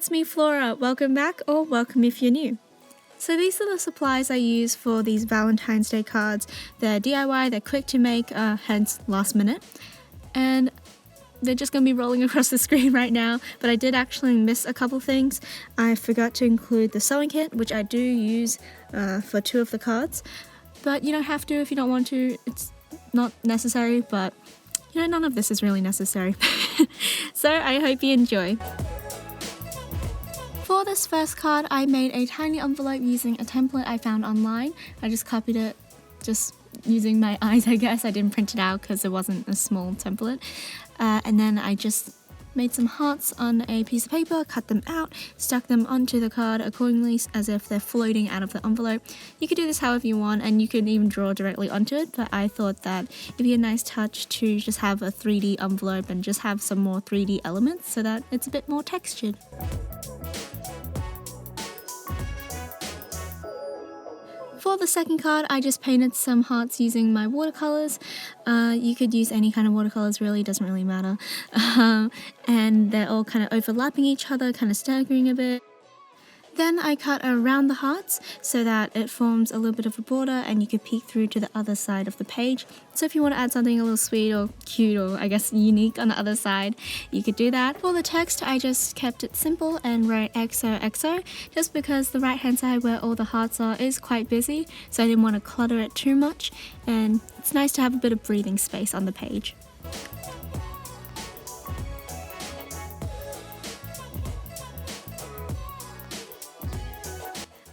it's me Flora, welcome back or welcome if you're new. So these are the supplies I use for these Valentine's Day cards. They're DIY, they're quick to make, hence last minute. And they're just going to be rolling across the screen right now, but I did actually miss a couple things. I forgot to include the sewing kit, which I do use for 2 of the cards. But you don't have to if you don't want to, it's not necessary, but you know, none of this is really necessary. So I hope you enjoy. For this first card, I made a tiny envelope using a template I found online. I just copied it just using my eyes, I guess. I didn't print it out because it wasn't a small template. And then I just made some hearts on a piece of paper, cut them out, stuck them onto the card accordingly as if they're floating out of the envelope. You could do this however you want, and you can even draw directly onto it, but I thought that it'd be a nice touch to just have a 3D envelope and just have some more 3D elements so that it's a bit more textured. For the second card, I just painted some hearts using my watercolors. You could use any kind of watercolors, really, doesn't really matter. And they're all kind of overlapping each other, kind of staggering a bit. Then I cut around the hearts so that it forms a little bit of a border and you could peek through to the other side of the page. So if you want to add something a little sweet or cute or I guess unique on the other side, you could do that. For the text, I just kept it simple and wrote XOXO just because the right hand side where all the hearts are is quite busy, so I didn't want to clutter it too much, and it's nice to have a bit of breathing space on the page.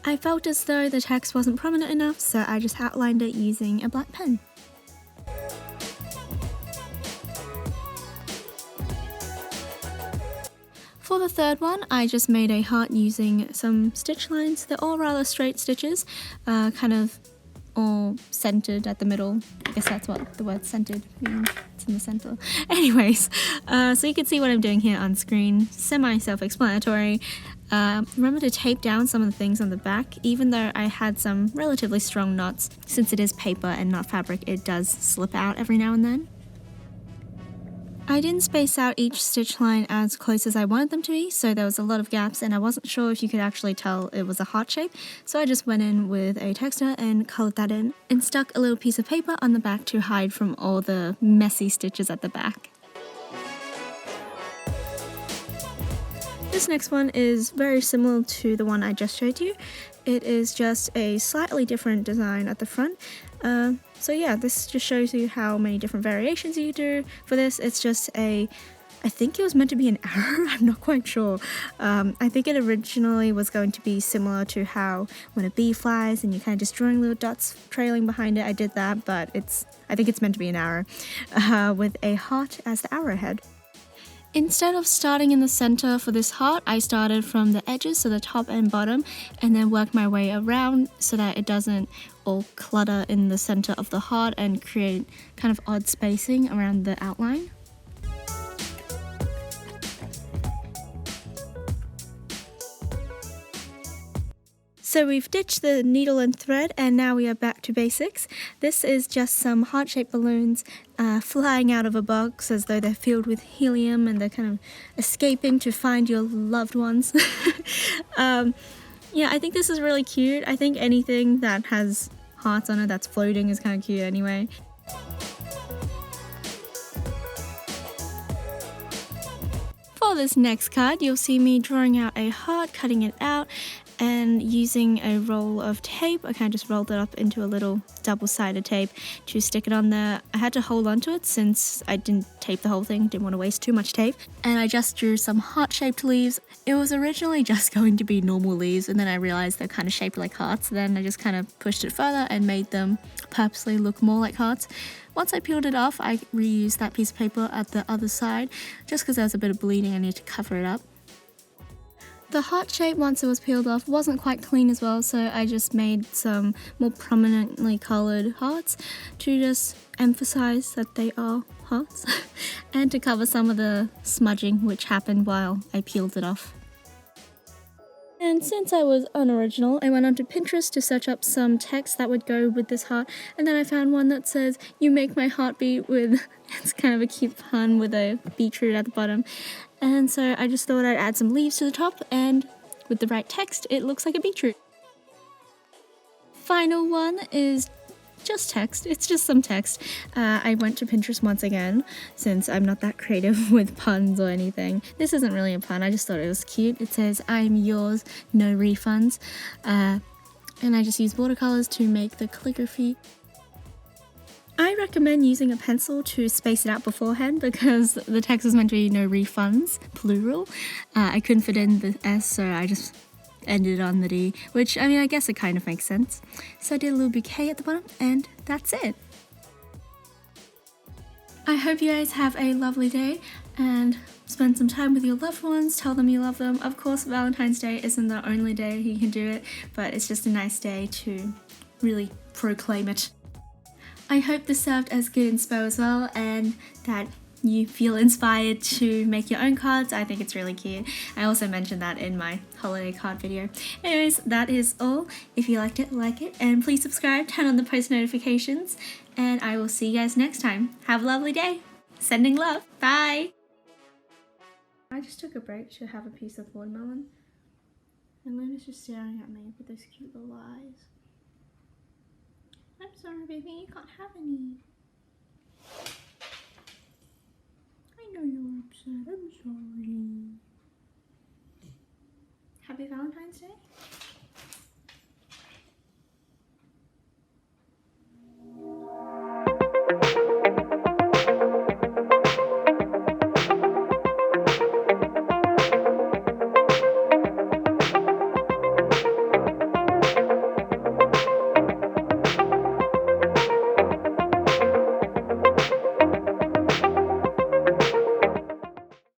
I felt as though the text wasn't prominent enough, so I just outlined it using a black pen. For the third one, I just made a heart using some stitch lines. They're all rather straight stitches, kind of all centered at the middle. I guess that's what the word centered means. It's in the center. Anyways, so you can see what I'm doing here on screen. Semi-self-explanatory. Remember to tape down some of the things on the back. Even though I had some relatively strong knots, since it is paper and not fabric, it does slip out every now and then. I didn't space out each stitch line as close as I wanted them to be, so there was a lot of gaps and I wasn't sure if you could actually tell it was a heart shape, so I just went in with a texter and colored that in and stuck a little piece of paper on the back to hide from all the messy stitches at the back. This next one is very similar to the one I just showed you. It is just a slightly different design at the front. So yeah, this just shows you how many different variations you do. For this, it's just I think it was meant to be an arrow, I'm not quite sure. I think it originally was going to be similar to how when a bee flies and you're kind of just drawing little dots trailing behind it. I did that, but I think it's meant to be an arrow with a heart as the arrowhead. Instead of starting in the center for this heart, I started from the edges, so the top and bottom, and then worked my way around so that it doesn't all clutter in the center of the heart and create kind of odd spacing around the outline. So we've ditched the needle and thread and now we are back to basics. This is just some heart-shaped balloons flying out of a box as though they're filled with helium and they're kind of escaping to find your loved ones. Yeah, I think this is really cute. I think anything that has hearts on it that's floating is kind of cute anyway. For this next card, you'll see me drawing out a heart, cutting it out, and using a roll of tape. I kind of just rolled it up into a little double-sided tape to stick it on there. I had to hold onto it since I didn't tape the whole thing, didn't want to waste too much tape. And I just drew some heart-shaped leaves. It was originally just going to be normal leaves, and then I realized they're kind of shaped like hearts. Then I just kind of pushed it further and made them purposely look more like hearts. Once I peeled it off, I reused that piece of paper at the other side, just because there was a bit of bleeding, I needed to cover it up. The heart shape, once it was peeled off, wasn't quite clean as well, so I just made some more prominently coloured hearts to just emphasize that they are hearts and to cover some of the smudging which happened while I peeled it off. And since I was unoriginal, I went onto Pinterest to search up some text that would go with this heart, and then I found one that says, "You make my heart beat," with, it's kind of a cute pun with a beetroot at the bottom. And so I just thought I'd add some leaves to the top, and with the right text, it looks like a beetroot. Final one is just text. It's just some text. I went to Pinterest once again, since I'm not that creative with puns or anything. This isn't really a pun, I just thought it was cute. It says, "I'm yours, no refunds." And I just used watercolors to make the calligraphy. I recommend using a pencil to space it out beforehand because the text is meant to be no refunds, plural. I couldn't fit in the S, so I just ended on the D, which, I mean, I guess it kind of makes sense. So I did a little bouquet at the bottom, and that's it. I hope you guys have a lovely day and spend some time with your loved ones, tell them you love them. Of course, Valentine's Day isn't the only day you can do it, but it's just a nice day to really proclaim it. I hope this served as good inspo as well, and that you feel inspired to make your own cards. I think it's really cute. I also mentioned that in my holiday card video. Anyways, that is all. If you liked it, like it, and please subscribe, turn on the post notifications, and I will see you guys next time. Have a lovely day. Sending love. Bye. I just took a break to have a piece of watermelon, and Luna's just staring at me with those cute little eyes. I'm sorry, baby, you can't have any. I know you're upset. I'm sorry. Happy Valentine's Day.